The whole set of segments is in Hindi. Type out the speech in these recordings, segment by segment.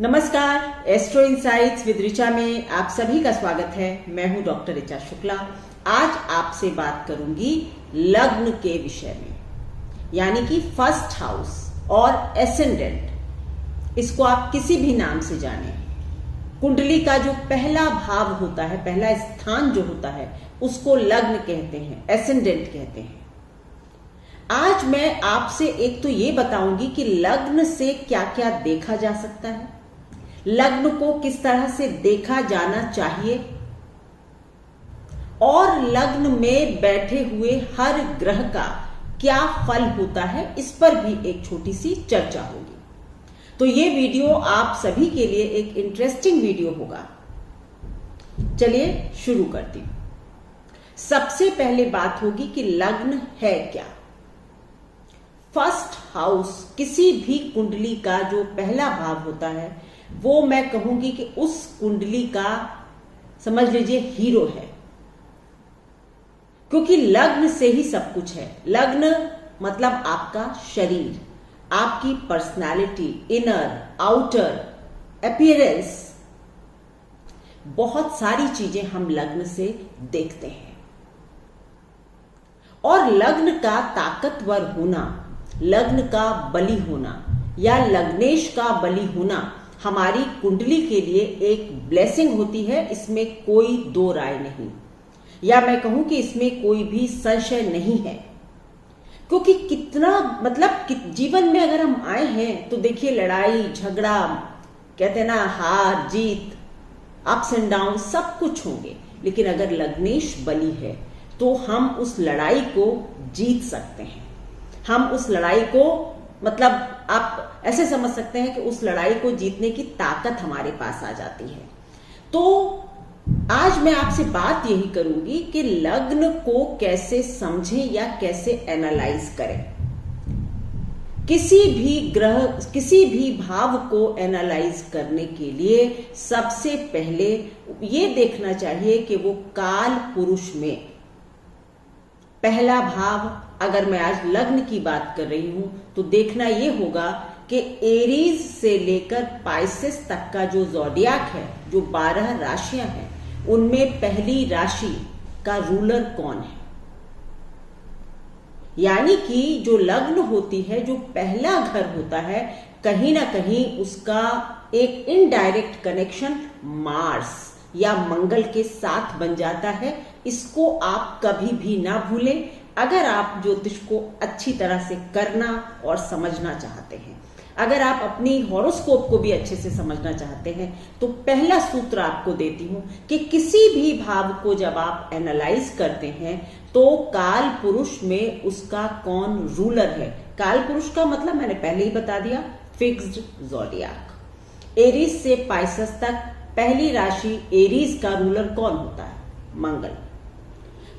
नमस्कार, एस्ट्रो इनसाइट्स विद ऋचा में आप सभी का स्वागत है। मैं हूं डॉक्टर ऋचा शुक्ला। आज आपसे बात करूंगी लग्न के विषय में, यानी कि फर्स्ट हाउस और एसेंडेंट। इसको आप किसी भी नाम से जाने। कुंडली का जो पहला भाव होता है, पहला स्थान जो होता है, उसको लग्न कहते हैं, एसेंडेंट कहते हैं। आज मैं आपसे एक तो ये बताऊंगी कि लग्न से क्या क्या देखा जा सकता है, लग्न को किस तरह से देखा जाना चाहिए, और लग्न में बैठे हुए हर ग्रह का क्या फल होता है, इस पर भी एक छोटी सी चर्चा होगी। तो ये वीडियो आप सभी के लिए एक इंटरेस्टिंग वीडियो होगा। चलिए शुरू करती हूं। सबसे पहले बात होगी कि लग्न है क्या। फर्स्ट हाउस किसी भी कुंडली का जो पहला भाव होता है, वो मैं कहूंगी कि उस कुंडली का समझ लीजिए हीरो है, क्योंकि लग्न से ही सब कुछ है। लग्न मतलब आपका शरीर, आपकी पर्सनालिटी, इनर, आउटर, अपीयरेंस, बहुत सारी चीजें हम लग्न से देखते हैं। और लग्न का ताकतवर होना, लग्न का बली होना या लग्नेश का बली होना हमारी कुंडली के लिए एक ब्लेसिंग होती है। इसमें कोई दो राय नहीं, या मैं कहूं कि इसमें कोई भी संशय नहीं है। क्योंकि कितना मतलब जीवन में अगर हम आए हैं तो देखिए, लड़ाई झगड़ा, कहते हैं ना, हार जीत, अप्स एंड डाउन सब कुछ होंगे। लेकिन अगर लग्नेश बली है तो हम उस लड़ाई को जीत सकते हैं। हम उस लड़ाई को मतलब आप ऐसे समझ सकते हैं कि उस लड़ाई को जीतने की ताकत हमारे पास आ जाती है। तो आज मैं आपसे बात यही करूंगी कि लग्न को कैसे समझें या कैसे एनालाइज करें। किसी भी ग्रह, किसी भी भाव को एनालाइज करने के लिए सबसे पहले ये देखना चाहिए कि वो काल पुरुष में पहला भाव, अगर मैं आज लग्न की बात कर रही हूं तो देखना यह होगा कि एरीज से लेकर पाइसेस तक का जो ज़ोडियाक है, जो 12 राशियां हैं, उनमें पहली राशि का रूलर कौन है। यानी कि जो लग्न होती है, जो पहला घर होता है, कहीं ना कहीं उसका एक इनडायरेक्ट कनेक्शन मार्स या मंगल के साथ बन जाता है। इसको आप कभी भी ना भूलें अगर आप ज्योतिष को अच्छी तरह से करना और समझना चाहते हैं। अगर आप अपनी हॉरोस्कोप को भी अच्छे से समझना चाहते हैं तो पहला सूत्र आपको देती हूं कि किसी भी भाव को जब आप एनालाइज करते हैं तो काल पुरुष में उसका कौन रूलर है। काल पुरुष का मतलब मैंने पहले ही बता दिया, फिक्स्ड ज़ोडियाक। एरीज से पाइसेस तक पहली राशि एरीज का रूलर कौन होता है? मंगल।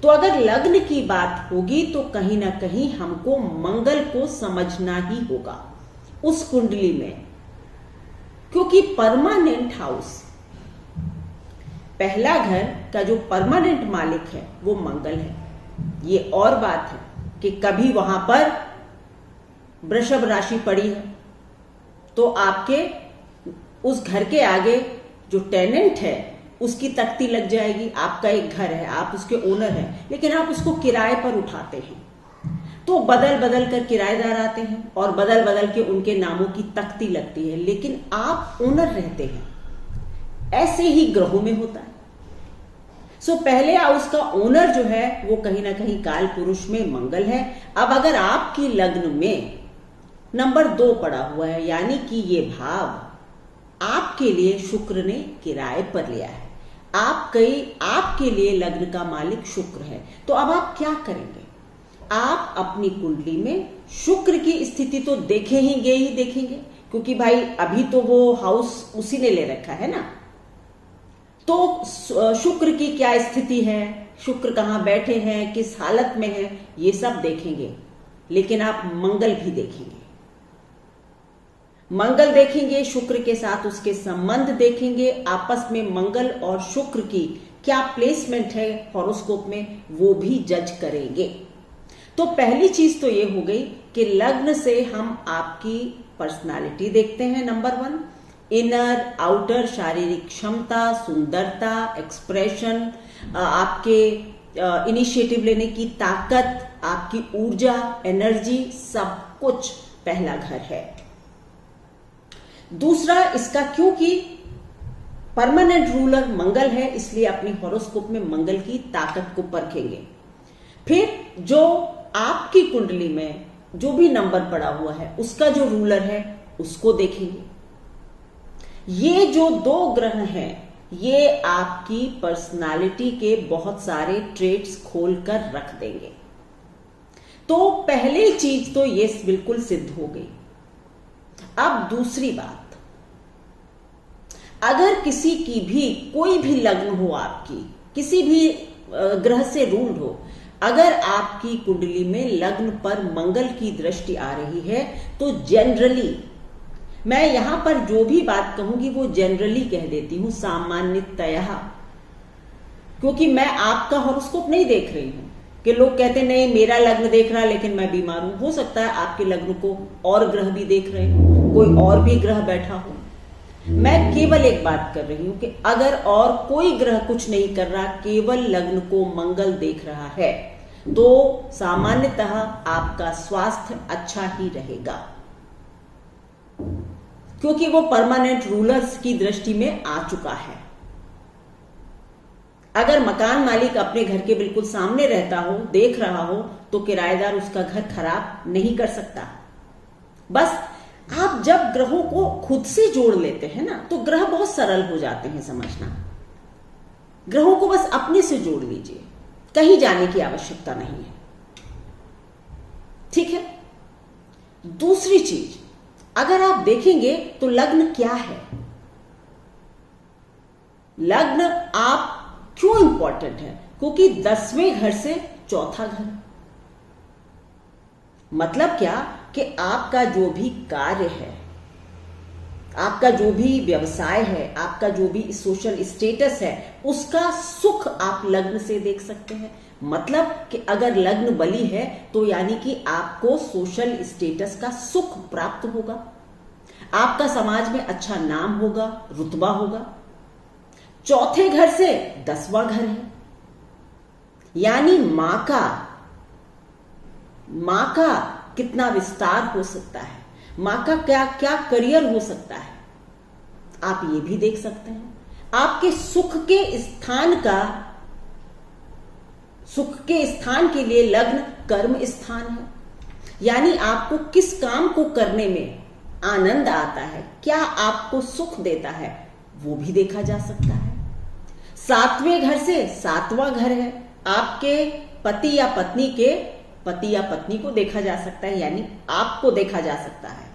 तो अगर लग्न की बात होगी तो कहीं ना कहीं हमको मंगल को समझना ही होगा उस कुंडली में, क्योंकि परमानेंट हाउस, पहला घर का जो परमानेंट मालिक है वो मंगल है। ये और बात है कि कभी वहां पर वृषभ राशि पड़ी है तो आपके उस घर के आगे जो टेनेंट है उसकी तख्ती लग जाएगी। आपका एक घर है, आप उसके ओनर हैं, लेकिन आप उसको किराए पर उठाते हैं, तो बदल बदल कर किराएदार आते हैं और बदल बदल के उनके नामों की तख्ती लगती है, लेकिन आप ओनर रहते हैं। ऐसे ही ग्रहों में होता है। सो पहले हाउस का ओनर जो है वो कहीं ना कहीं काल पुरुष में मंगल है। अब अगर आपकी लग्न में नंबर 2 पड़ा हुआ है, यानी कि ये भाव आपके लिए शुक्र ने किराए पर लिया है, आपके लिए लग्न का मालिक शुक्र है, तो अब आप क्या करेंगे? आप अपनी कुंडली में शुक्र की स्थिति तो देखेंगे, क्योंकि भाई अभी तो वो हाउस उसी ने ले रखा है ना। तो शुक्र की क्या स्थिति है, शुक्र कहां बैठे हैं, किस हालत में है, ये सब देखेंगे। लेकिन आप मंगल भी देखेंगे, मंगल देखेंगे, शुक्र के साथ उसके संबंध देखेंगे, आपस में मंगल और शुक्र की क्या प्लेसमेंट है हॉरोस्कोप में, वो भी जज करेंगे। तो पहली चीज तो ये हो गई कि लग्न से हम आपकी पर्सनालिटी देखते हैं, नंबर 1। इनर आउटर शारीरिक क्षमता, सुंदरता, एक्सप्रेशन, आपके इनिशिएटिव लेने की ताकत, आपकी ऊर्जा, एनर्जी, सब कुछ पहला घर है। दूसरा इसका, क्योंकि परमानेंट रूलर मंगल है, इसलिए अपनी हॉरोस्कोप में मंगल की ताकत को परखेंगे। फिर जो आपकी कुंडली में जो भी नंबर पड़ा हुआ है उसका जो रूलर है उसको देखेंगे। ये जो दो ग्रह हैं ये आपकी पर्सनालिटी के बहुत सारे ट्रेट्स खोलकर रख देंगे। तो पहली चीज तो ये बिल्कुल सिद्ध हो गई। अब दूसरी बात, अगर किसी की भी कोई भी लग्न हो, आपकी किसी भी ग्रह से रूल्ड हो, अगर आपकी कुंडली में लग्न पर मंगल की दृष्टि आ रही है तो जनरली, मैं यहां पर जो भी बात कहूंगी वो जनरली कह देती हूं, सामान्यतया, क्योंकि मैं आपका हॉरोस्कोप नहीं देख रही हूं कि लोग कहते नहीं मेरा लग्न देख रहा है लेकिन मैं बीमार हूं। हो सकता है आपके लग्न को और ग्रह भी देख रहे हो, कोई और भी ग्रह बैठा हो। मैं केवल एक बात कर रही हूं कि अगर और कोई ग्रह कुछ नहीं कर रहा, केवल लग्न को मंगल देख रहा है, तो सामान्यतः आपका स्वास्थ्य अच्छा ही रहेगा, क्योंकि वो परमानेंट रूलर्स की दृष्टि में आ चुका है। अगर मकान मालिक अपने घर के बिल्कुल सामने रहता हो, देख रहा हो, तो किराएदार उसका घर खराब नहीं कर सकता। बस आप जब ग्रहों को खुद से जोड़ लेते हैं ना, तो ग्रह बहुत सरल हो जाते हैं समझना। ग्रहों को बस अपने से जोड़ लीजिए, कहीं जाने की आवश्यकता नहीं है। ठीक है। दूसरी चीज, अगर आप देखेंगे तो लग्न क्या है, लग्न आप क्यों इंपॉर्टेंट है, क्योंकि 10वें घर से चौथा घर, मतलब क्या कि आपका जो भी कार्य है, आपका जो भी व्यवसाय है, आपका जो भी सोशल स्टेटस है, उसका सुख आप लग्न से देख सकते हैं। मतलब कि अगर लग्न बली है तो यानी कि आपको सोशल स्टेटस का सुख प्राप्त होगा, आपका समाज में अच्छा नाम होगा, रुतबा होगा। चौथे घर से 10वां घर है, यानी मां का कितना विस्तार हो सकता है, मां का क्या क्या करियर हो सकता है, आप ये भी देख सकते हैं। आपके सुख के स्थान के लिए लग्न कर्म स्थान है, यानी आपको किस काम को करने में आनंद आता है, क्या आपको सुख देता है, वो भी देखा जा सकता है। 7वें घर से 7वां घर है, आपके पति या पत्नी को देखा जा सकता है, यानी आपको देखा जा सकता है।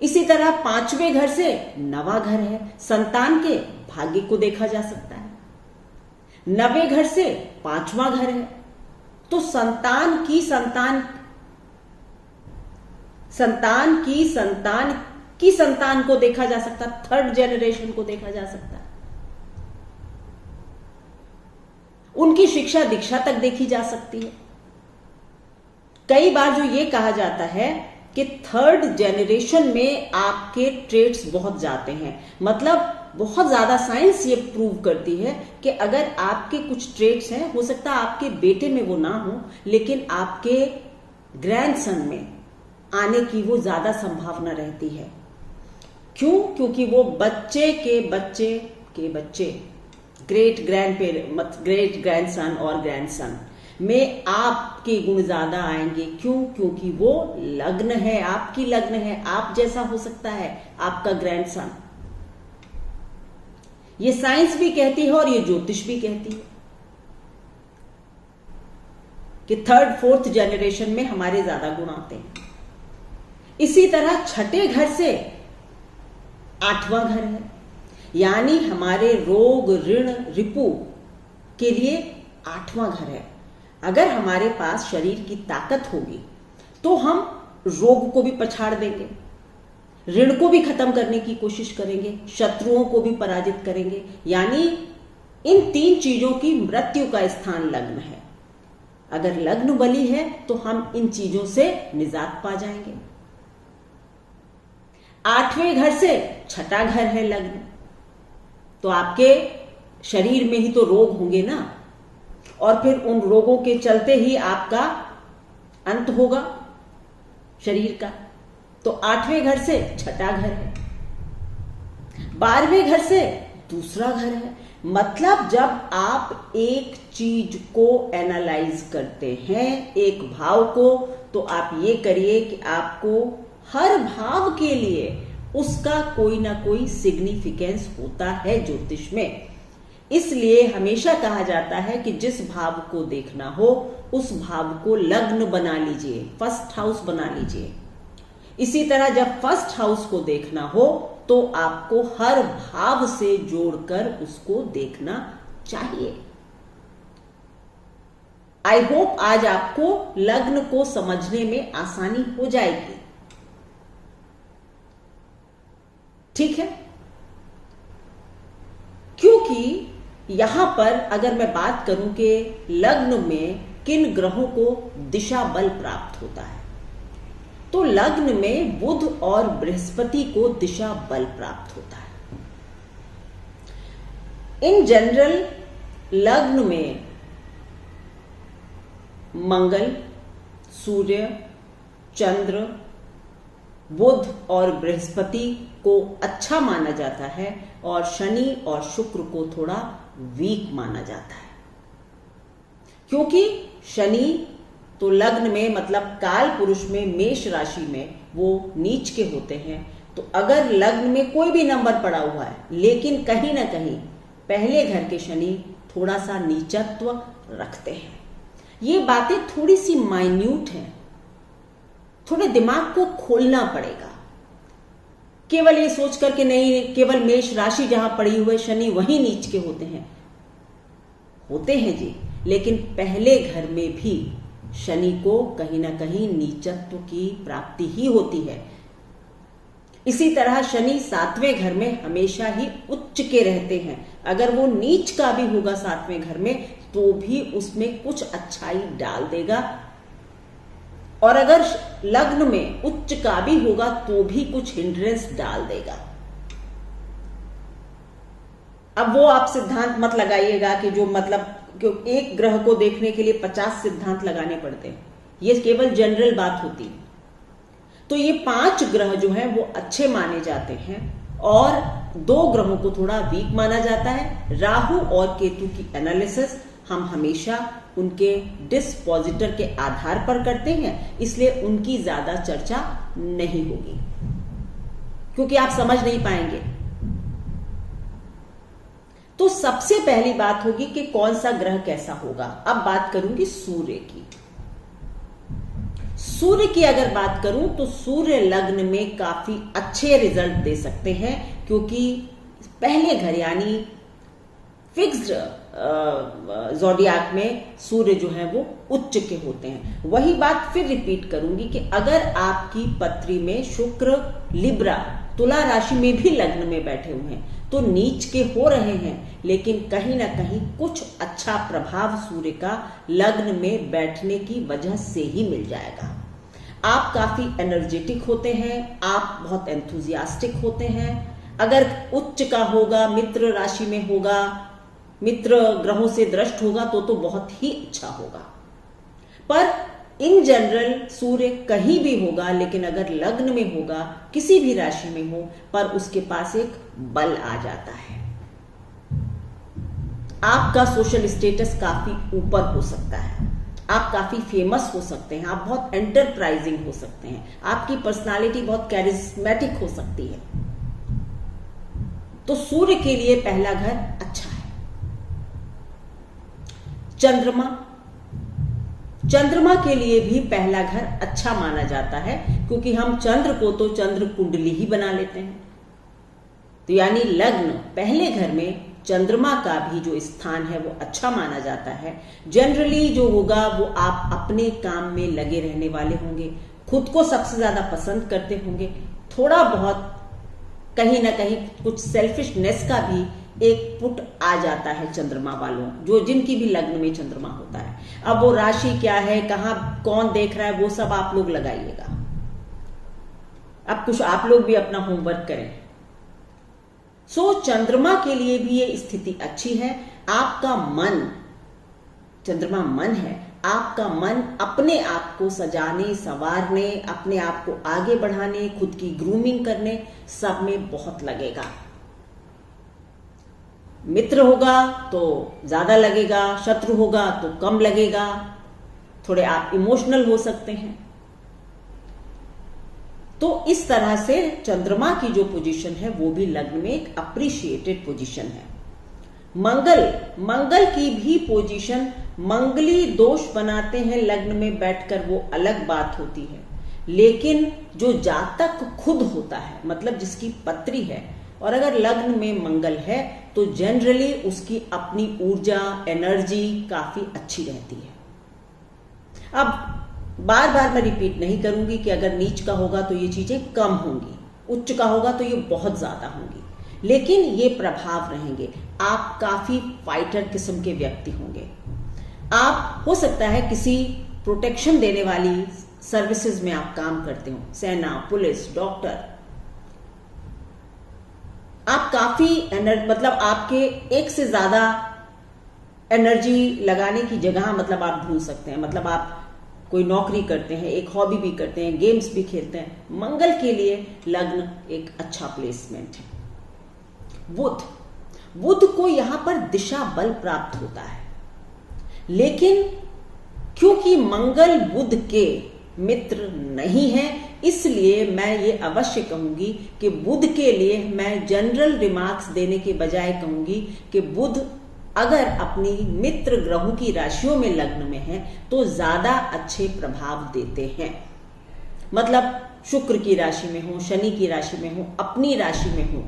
इसी तरह 5वें घर से 9वां घर है, संतान के भाग्य को देखा जा सकता है। 9वें घर से 5वां घर है, तो संतान की संतान को देखा जा सकता है, 3rd जनरेशन को देखा जा सकता है। उनकी शिक्षा दीक्षा तक देखी जा सकती है। कई बार जो ये कहा जाता है कि 3rd जनरेशन में आपके ट्रेट्स बहुत जाते हैं, मतलब बहुत ज्यादा साइंस ये प्रूव करती है कि अगर आपके कुछ ट्रेट्स हैं, हो सकता है आपके बेटे में वो ना हो, लेकिन आपके ग्रैंडसन में आने की वो ज्यादा संभावना रहती है। क्यों? क्योंकि वो बच्चे के बच्चे के बच्चे, ग्रेट ग्रैंडसन और ग्रैंडसन में आपके गुण ज्यादा आएंगे। क्यों? क्योंकि वो लग्न है, आपकी लग्न है, आप जैसा हो सकता है आपका ग्रैंडसन। ये साइंस भी कहती है और ये ज्योतिष भी कहती है कि 3rd 4th जनरेशन में हमारे ज्यादा गुण आते हैं। इसी तरह 6ठे घर से 8वां घर है, यानी हमारे रोग ऋण रिपु के लिए 8वां घर है। अगर हमारे पास शरीर की ताकत होगी तो हम रोग को भी पछाड़ देंगे, ऋण को भी खत्म करने की कोशिश करेंगे, शत्रुओं को भी पराजित करेंगे। यानी इन 3 चीजों की मृत्यु का स्थान लग्न है। अगर लग्न बली है तो हम इन चीजों से निजात पा जाएंगे। 8वें घर से छठा घर है लग्न, तो आपके शरीर में ही तो रोग होंगे ना, और फिर उन रोगों के चलते ही आपका अंत होगा शरीर का। तो 8वें घर से छठा घर है, 12वें घर से दूसरा घर है। मतलब जब आप एक चीज को एनालाइज करते हैं, एक भाव को, तो आप ये करिए कि आपको हर भाव के लिए उसका कोई ना कोई सिग्निफिकेंस होता है ज्योतिष में। इसलिए हमेशा कहा जाता है कि जिस भाव को देखना हो उस भाव को लग्न बना लीजिए, फर्स्ट हाउस बना लीजिए। इसी तरह जब फर्स्ट हाउस को देखना हो तो आपको हर भाव से जोड़कर उसको देखना चाहिए। आई होप आज आपको लग्न को समझने में आसानी हो जाएगी। ठीक है, क्योंकि यहां पर अगर मैं बात करूं कि लग्न में किन ग्रहों को दिशा बल प्राप्त होता है, तो लग्न में बुध और बृहस्पति को दिशा बल प्राप्त होता है। इन जनरल लग्न में मंगल, सूर्य, चंद्र, बुध और बृहस्पति को अच्छा माना जाता है और शनि और शुक्र को थोड़ा वीक माना जाता है, क्योंकि शनि तो लग्न में मतलब काल पुरुष में मेष राशि में वो नीच के होते हैं। तो अगर लग्न में कोई भी नंबर पड़ा हुआ है लेकिन कहीं ना कहीं पहले घर के शनि थोड़ा सा नीचत्व रखते हैं, ये बातें थोड़ी सी माइन्यूट हैं, थोड़े दिमाग को खोलना पड़ेगा। केवल ये सोच करके नहीं केवल मेष राशि जहां पड़ी हुई शनि वहीं नीच के होते हैं जी, लेकिन पहले घर में भी शनि को कहीं ना कहीं नीचत्व की प्राप्ति ही होती है। इसी तरह शनि 7वें घर में हमेशा ही उच्च के रहते हैं। अगर वो नीच का भी होगा 7वें घर में तो भी उसमें कुछ अच्छाई डाल देगा, और अगर लग्न में उच्च का भी होगा तो भी कुछ हिंड्रेंस डाल देगा। अब वो आप सिद्धांत मत लगाइएगा कि जो मतलब कि एक ग्रह को देखने के लिए 50 सिद्धांत लगाने पड़ते हैं, ये केवल जनरल बात होती है। तो ये 5 ग्रह जो हैं वो अच्छे माने जाते हैं और 2 ग्रहों को थोड़ा वीक माना जाता है। राहु और केतु की एनालिसिस हम हमेशा उनके डिस्पोजिटर के आधार पर करते हैं, इसलिए उनकी ज्यादा चर्चा नहीं होगी क्योंकि आप समझ नहीं पाएंगे। तो सबसे पहली बात होगी कि कौन सा ग्रह कैसा होगा। अब बात करूंगी सूर्य की। सूर्य की अगर बात करूं तो सूर्य लग्न में काफी अच्छे रिजल्ट दे सकते हैं, क्योंकि पहले घर यानी फिक्स्ड ज़ोडियाक में सूर्य जो है वो उच्च के होते हैं। वही बात फिर रिपीट करूंगी कि अगर आपकी पत्री में शुक्र लिब्रा तुला राशि में भी लग्न में बैठे हुए हैं तो नीच के हो रहे हैं, लेकिन कहीं ना कहीं कुछ अच्छा प्रभाव सूर्य का लग्न में बैठने की वजह से ही मिल जाएगा। आप काफी एनर्जेटिक होते हैं, आप बहुत एंथुजियास्टिक होते हैं। अगर उच्च का होगा, मित्र राशि में होगा, मित्र ग्रहों से दृष्ट होगा तो बहुत ही अच्छा होगा। पर इन जनरल सूर्य कहीं भी होगा, लेकिन अगर लग्न में होगा, किसी भी राशि में हो, पर उसके पास एक बल आ जाता है। आपका सोशल स्टेटस काफी ऊपर हो सकता है, आप काफी फेमस हो सकते हैं, आप बहुत एंटरप्राइजिंग हो सकते हैं, आपकी पर्सनालिटी बहुत कैरिस्मेटिक हो सकती है। तो सूर्य के लिए पहला घर अच्छा है। चंद्रमा के लिए भी पहला घर अच्छा माना जाता है, क्योंकि हम चंद्र को तो चंद्र कुंडली ही बना लेते हैं। तो यानी लग्न पहले घर में चंद्रमा का भी जो स्थान है वो अच्छा माना जाता है। जनरली जो होगा वो आप अपने काम में लगे रहने वाले होंगे, खुद को सबसे ज्यादा पसंद करते होंगे, थोड़ा बहुत कहीं ना कहीं कुछ सेल्फिशनेस का भी एक पुट आ जाता है चंद्रमा वालों, जो जिनकी भी लग्न में चंद्रमा होता है। अब वो राशि क्या है, कहां कौन देख रहा है, वो सब आप लोग लगाइएगा। अब कुछ आप लोग भी अपना होमवर्क करें। चंद्रमा के लिए भी ये स्थिति अच्छी है। आपका मन, चंद्रमा मन है, आपका मन अपने आप को सजाने, संवारने, अपने आप को आगे बढ़ाने, खुद की ग्रूमिंग करने सब में बहुत लगेगा। मित्र होगा तो ज्यादा लगेगा, शत्रु होगा तो कम लगेगा। थोड़े आप इमोशनल हो सकते हैं। तो इस तरह से चंद्रमा की जो पोजीशन है वो भी लग्न में एक अप्रिशिएटेड पोजीशन है। मंगल की भी पोजीशन, मंगली दोष बनाते हैं लग्न में बैठकर, वो अलग बात होती है। लेकिन जो जातक खुद होता है, मतलब जिसकी पत्री है, और अगर लग्न में मंगल है तो जनरली उसकी अपनी ऊर्जा, एनर्जी काफी अच्छी रहती है। अब बार बार मैं रिपीट नहीं करूंगी कि अगर नीच का होगा तो ये चीजें कम होंगी, उच्च का होगा तो ये बहुत ज्यादा होंगी, लेकिन ये प्रभाव रहेंगे। आप काफी फाइटर किस्म के व्यक्ति होंगे। आप हो सकता है किसी प्रोटेक्शन देने वाली सर्विसेज में आप काम करते हो, सेना, पुलिस, डॉक्टर। आप काफी मतलब आपके एक से ज्यादा एनर्जी लगाने की जगह मतलब आप ढूंढ सकते हैं। मतलब आप कोई नौकरी करते हैं, एक हॉबी भी करते हैं, गेम्स भी खेलते हैं। मंगल के लिए लग्न एक अच्छा प्लेसमेंट है। बुध को यहां पर दिशा बल प्राप्त होता है, लेकिन क्योंकि मंगल बुध के मित्र नहीं है, इसलिए मैं ये अवश्य कहूंगी कि बुध के लिए मैं जनरल रिमार्क्स देने के बजाय कहूंगी कि बुध अगर अपनी मित्र ग्रहों की राशियों में लग्न में है तो ज्यादा अच्छे प्रभाव देते हैं। मतलब शुक्र की राशि में हो, शनि की राशि में हो, अपनी राशि में हो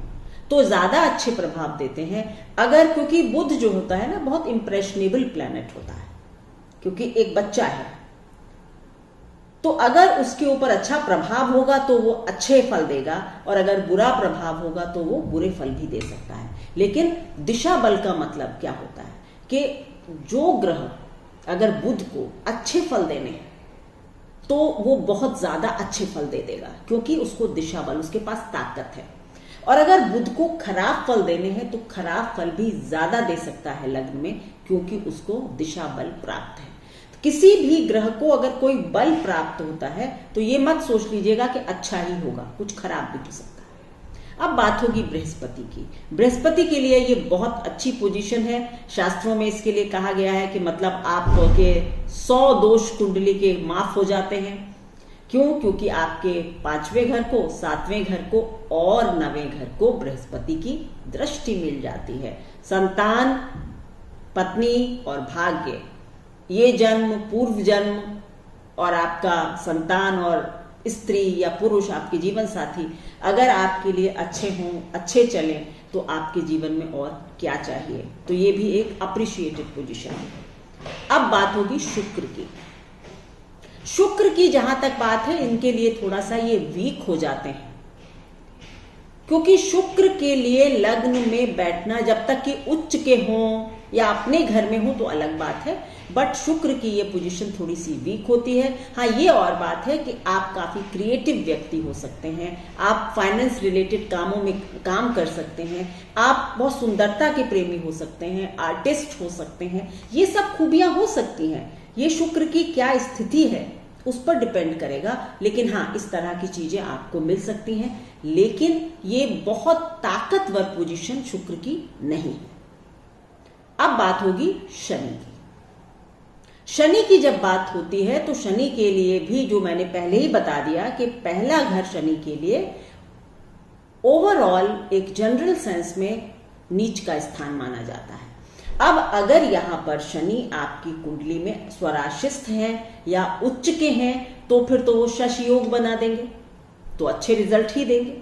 तो ज्यादा अच्छे प्रभाव देते हैं। अगर, क्योंकि बुध जो होता है ना बहुत इंप्रेशनेबल प्लैनेट होता है, क्योंकि एक बच्चा है, तो अगर उसके ऊपर अच्छा प्रभाव होगा तो वो अच्छे फल देगा, और अगर बुरा प्रभाव होगा तो वो बुरे फल भी दे सकता है। लेकिन दिशा बल का मतलब क्या होता है कि जो ग्रह अगर बुध को अच्छे फल देने हैं तो वो बहुत ज्यादा अच्छे फल दे देगा, क्योंकि उसको दिशा बल, उसके पास ताकत है। और अगर बुध को खराब फल देने हैं तो खराब फल भी ज्यादा दे सकता है लग्न में, क्योंकि उसको दिशा बल प्राप्त है। किसी भी ग्रह को अगर कोई बल प्राप्त होता है तो ये मत सोच लीजिएगा कि अच्छा ही होगा, कुछ खराब भी हो सकता है। अब बात होगी बृहस्पति की। बृहस्पति के लिए ये बहुत अच्छी पोजीशन है। शास्त्रों में इसके लिए कहा गया है कि मतलब आपके 100 दोष कुंडली के माफ हो जाते हैं। क्यों? क्योंकि आपके 5वें घर को, 7वें घर को और 9वें घर को बृहस्पति की दृष्टि मिल जाती है। संतान, पत्नी और भाग्य, ये जन्म, पूर्व जन्म और आपका संतान और स्त्री या पुरुष, आपके जीवन साथी अगर आपके लिए अच्छे हों, अच्छे चलें, तो आपके जीवन में और क्या चाहिए। तो ये भी एक अप्रिशिएटेड पोजीशन है। अब बात होगी शुक्र की। शुक्र की जहां तक बात है, इनके लिए थोड़ा सा ये वीक हो जाते हैं, क्योंकि शुक्र के लिए लग्न में बैठना, जब तक कि उच्च के हों या अपने घर में हो तो अलग बात है, बट शुक्र की ये पोजीशन थोड़ी सी वीक होती है। हाँ, ये और बात है कि आप काफी क्रिएटिव व्यक्ति हो सकते हैं, आप फाइनेंस रिलेटेड कामों में काम कर सकते हैं, आप बहुत सुंदरता के प्रेमी हो सकते हैं, आर्टिस्ट हो सकते हैं, ये सब खूबियां हो सकती हैं। ये शुक्र की क्या स्थिति है उस पर डिपेंड करेगा, लेकिन हाँ, इस तरह की चीजें आपको मिल सकती हैं। लेकिन ये बहुत ताकतवर पोजीशन शुक्र की नहीं है। अब बात होगी शनि की। शनि की जब बात होती है तो शनि के लिए भी, जो मैंने पहले ही बता दिया कि पहला घर शनि के लिए ओवरऑल एक जनरल सेंस में नीच का स्थान माना जाता है। अब अगर यहां पर शनि आपकी कुंडली में स्वराशिस्थ हैं या उच्च के हैं तो फिर तो वो शश योग बना देंगे, तो अच्छे रिजल्ट ही देंगे।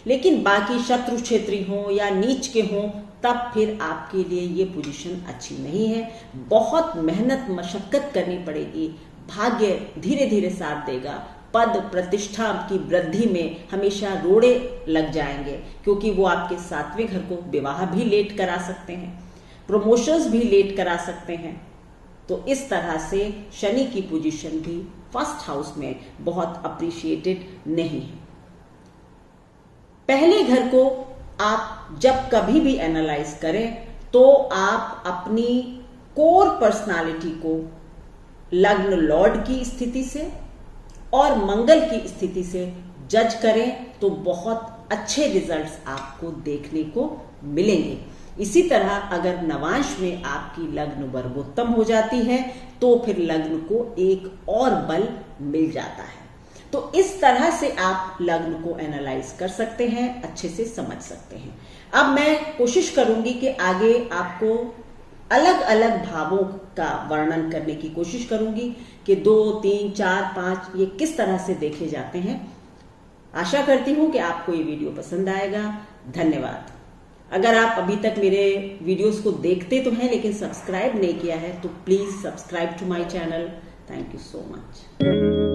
लेकिन बाकी शत्रु क्षेत्री हों या नीच के हों, तब फिर आपके लिए ये पोजीशन अच्छी नहीं है। बहुत मेहनत मशक्कत करनी पड़ेगी, भाग्य धीरे धीरे साथ देगा, पद प्रतिष्ठा की वृद्धि में हमेशा रोड़े लग जाएंगे, क्योंकि वो आपके 7वें घर को विवाह भी लेट करा सकते हैं, प्रमोशंस भी लेट करा सकते हैं। तो इस तरह से शनि की पोजीशन भी फर्स्ट हाउस में बहुत अप्रिशिएटेड नहीं है। पहले घर को आप जब कभी भी एनालाइज करें तो आप अपनी कोर पर्सनालिटी को लग्न लॉर्ड की स्थिति से और मंगल की स्थिति से जज करें तो बहुत अच्छे रिजल्ट्स आपको देखने को मिलेंगे। इसी तरह अगर नवांश में आपकी लग्न वर्गोत्तम हो जाती है तो फिर लग्न को एक और बल मिल जाता है। तो इस तरह से आप लग्न को एनालाइज कर सकते हैं, अच्छे से समझ सकते हैं। अब मैं कोशिश करूंगी कि आगे आपको अलग अलग भावों का वर्णन करने की कोशिश करूंगी कि 2, 3, 4, 5 ये किस तरह से देखे जाते हैं। आशा करती हूं कि आपको ये वीडियो पसंद आएगा। धन्यवाद। अगर आप अभी तक मेरे वीडियोस को देखते तो हैं लेकिन सब्सक्राइब नहीं किया है तो please subscribe to my channel. Thank you so much.